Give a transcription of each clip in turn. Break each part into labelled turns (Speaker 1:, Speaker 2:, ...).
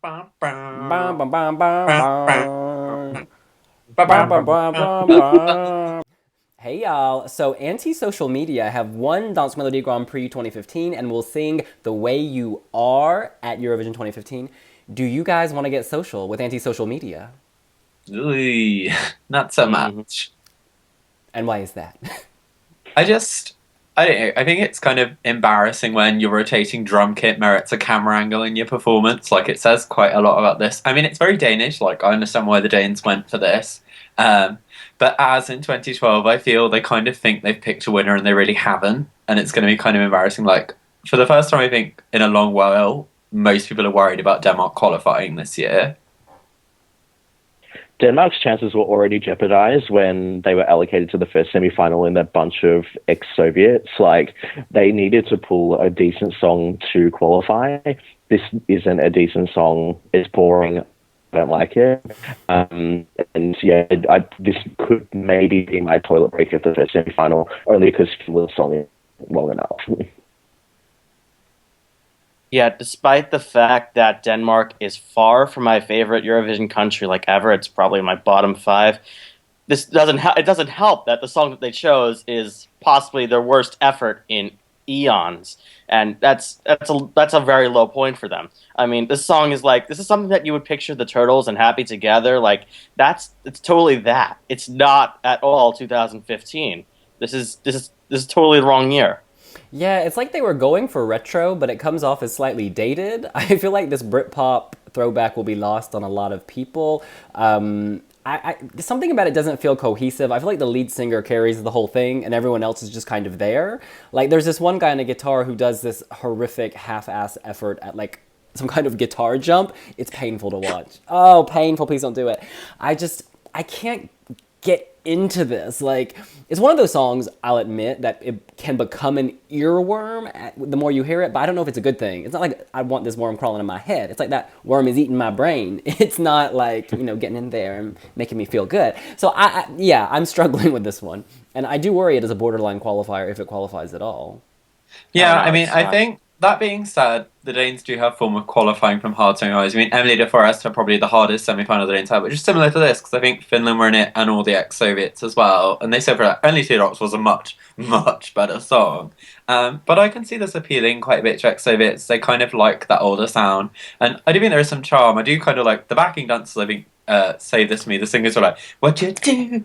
Speaker 1: Bum, bum, bum, bum, bum. Bum, bum, bum, bum, bum. Hey y'all, so Anti-Social Media have won Dance Melody Grand Prix 2015 and will sing The Way You Are at Eurovision 2015. Do you guys want to get social with Anti-Social Media?
Speaker 2: Ooh, not so
Speaker 1: Hmm.
Speaker 2: much.
Speaker 1: And why is that?
Speaker 2: I just, I don't know. I think it's kind of embarrassing when your rotating drum kit merits a camera angle in your performance. Like it says quite a lot about this. I mean, it's very Danish. Like I understand why the Danes went for this. Um, but as in 2012, I feel they kind of think they've picked a winner and they really haven't, and it's going to be kind of embarrassing. Like for the first time, I think in a long while, most people are worried about Denmark qualifying this year.
Speaker 3: Denmark's chances were already jeopardized when they were allocated to the first semi-final in that bunch of ex-Soviets. Like, they needed to pull a decent song to qualify. This isn't a decent song. It's boring. I don't like it. And yeah, this could maybe be my toilet break at the first semi-final, only because the song is long enough.
Speaker 4: Yeah, despite the fact that Denmark is far from my favorite Eurovision country like ever, it's probably my bottom five. It doesn't help that the song that they chose is possibly their worst effort in eons, and that's a very low point for them. I mean, this is something that you would picture the Turtles and Happy Together, like it's totally that. It's not at all 2015. This is totally the wrong year.
Speaker 1: Yeah, it's like they were going for retro, but it comes off as slightly dated. I feel like this Britpop throwback will be lost on a lot of people. Something about it doesn't feel cohesive. I feel like the lead singer carries the whole thing, and everyone else is just kind of there. Like, there's this one guy on a guitar who does this horrific half-ass effort at like some kind of guitar jump. It's painful to watch. Oh, painful! Please don't do it. I can't get into this. Like, it's one of those songs, I'll admit, that it can become an earworm the more you hear it, but I don't know if it's a good thing. It's not like I want this worm crawling in my head. It's like that worm is eating my brain. It's not like, getting in there and making me feel good. So, yeah, I'm struggling with this one. And I do worry it is a borderline qualifier if it qualifies at all.
Speaker 4: Oh
Speaker 2: Yeah, I
Speaker 4: no,
Speaker 2: mean,
Speaker 4: it's
Speaker 2: I
Speaker 4: not.
Speaker 2: think that being said, the Danes do have form of qualifying from hard semis. I mean, Emily de Forest had probably the hardest semi-final the Danes had, which is similar to this because I think Finland were in it and all the ex-Soviets as well. And they said for that, Only Teardrops was a much, much better song. But I can see this appealing quite a bit to ex-Soviets. They kind of like that older sound, and I do think there is some charm. I do kind of like the backing dancers. I think say this to me. The singers are like, "What you do,"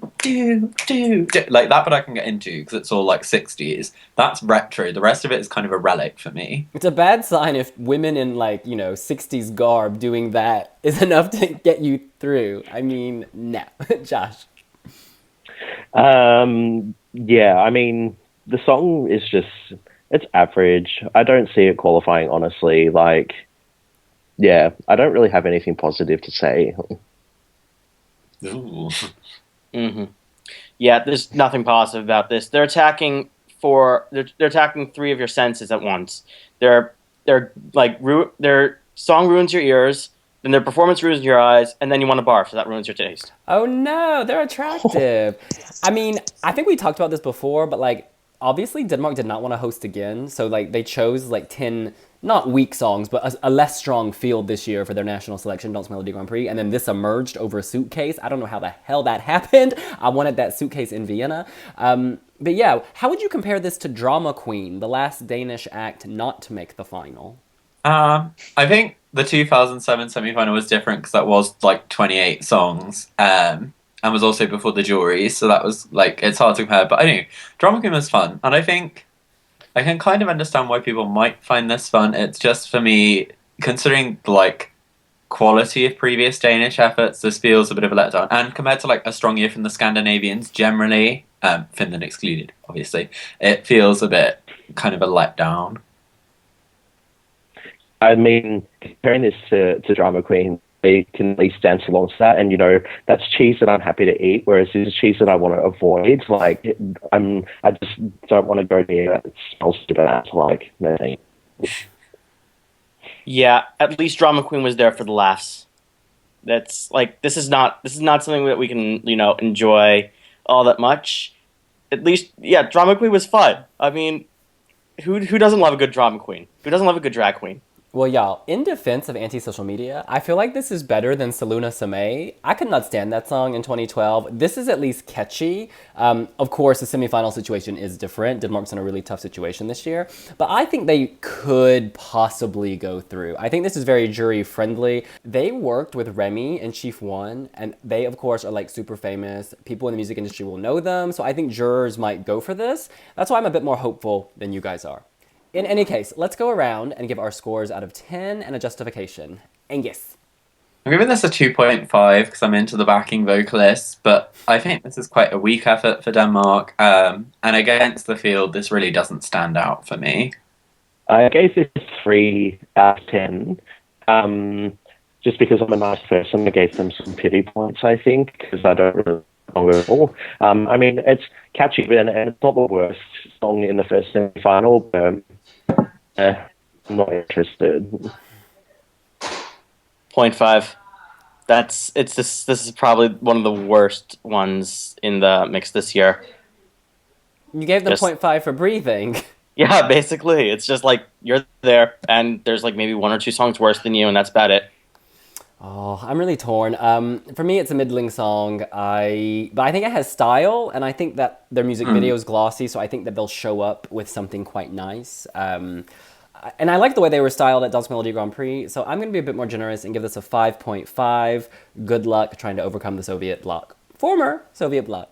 Speaker 2: like that, but I can get into because it's all like 60s. That's retro. The rest of it is kind of a relic for me.
Speaker 1: It's a bad sign if women in like, 60s garb doing that is enough to get you through. I mean, no. Josh.
Speaker 3: Yeah, I mean, the song is just, it's average. I don't see it qualifying, honestly. Like, yeah, I don't really have anything positive to say.
Speaker 2: Ooh.
Speaker 4: Hmm. Yeah, there's nothing positive about this. They're attacking three of your senses at once. Their song ruins your ears, then their performance ruins your eyes, and then you want to barf, so that ruins your taste.
Speaker 1: Oh no, they're attractive. I mean, I think we talked about this before, but like obviously Denmark did not want to host again, so like they chose like 10 not weak songs, but a less strong field this year for their national selection, Dance Melody Grand Prix, and then this emerged over a suitcase. I don't know how the hell that happened. I wanted that suitcase in Vienna. But yeah, how would you compare this to Drama Queen, the last Danish act not to make the final?
Speaker 2: I think the 2007 semi-final was different because that was like 28 songs, and was also before the jury, so that was like it's hard to compare. But I don't know, Drama Queen was fun, and I think I can kind of understand why people might find this fun. It's just for me, considering the like quality of previous Danish efforts, this feels a bit of a letdown. And compared to like a strong year from the Scandinavians, generally, Finland excluded, obviously, it feels a bit kind of a letdown.
Speaker 3: I mean, comparing this to Drama Queen, they can at least dance along to that, and that's cheese that I'm happy to eat. Whereas this is cheese that I want to avoid. Like, I just don't want to go near it. It smells too bad. Like, no thank you.
Speaker 4: Yeah, at least Drama Queen was there for the laughs. That's like this is not something that we can enjoy all that much. At least, yeah, Drama Queen was fun. I mean, who doesn't love a good drama queen? Who doesn't love a good drag queen?
Speaker 1: Well, y'all, in defense of anti-social media, I feel like this is better than Saluna Samay. I could not stand that song in 2012. This is at least catchy. Of course, the semifinal situation is different. Denmark's in a really tough situation this year. But I think they could possibly go through. I think this is very jury-friendly. They worked with Remee in Chief 1, and they, of course, are like super famous. People in the music industry will know them, so I think jurors might go for this. That's why I'm a bit more hopeful than you guys are. In any case, let's go around and give our scores out of 10 and a justification. Angus.
Speaker 2: I'm giving this a 2.5 because I'm into the backing vocalists, but I think this is quite a weak effort for Denmark. And against the field, this really doesn't stand out for me.
Speaker 3: I gave this 3 out of 10. Just because I'm a nice person, I gave them some pity points, I think, because I don't really know at all. I mean, it's catchy, and it's not the worst song in the first semi-final, but I'm not interested.
Speaker 4: 0.5. This is probably one of the worst ones in the mix this year.
Speaker 1: You gave them
Speaker 4: Just-
Speaker 1: 0.5 for breathing.
Speaker 4: Yeah, basically, it's just like you're there, and there's like maybe 1 or 2 songs worse than you, and that's about it.
Speaker 1: Oh, I'm really torn. For me, it's a middling song. But I think it has style, and I think that their music video is glossy, so I think that they'll show up with something quite nice. And I like the way they were styled at Dansk Melodi Grand Prix, so I'm going to be a bit more generous and give this a 5.5. Good luck trying to overcome the Soviet bloc. Former Soviet bloc.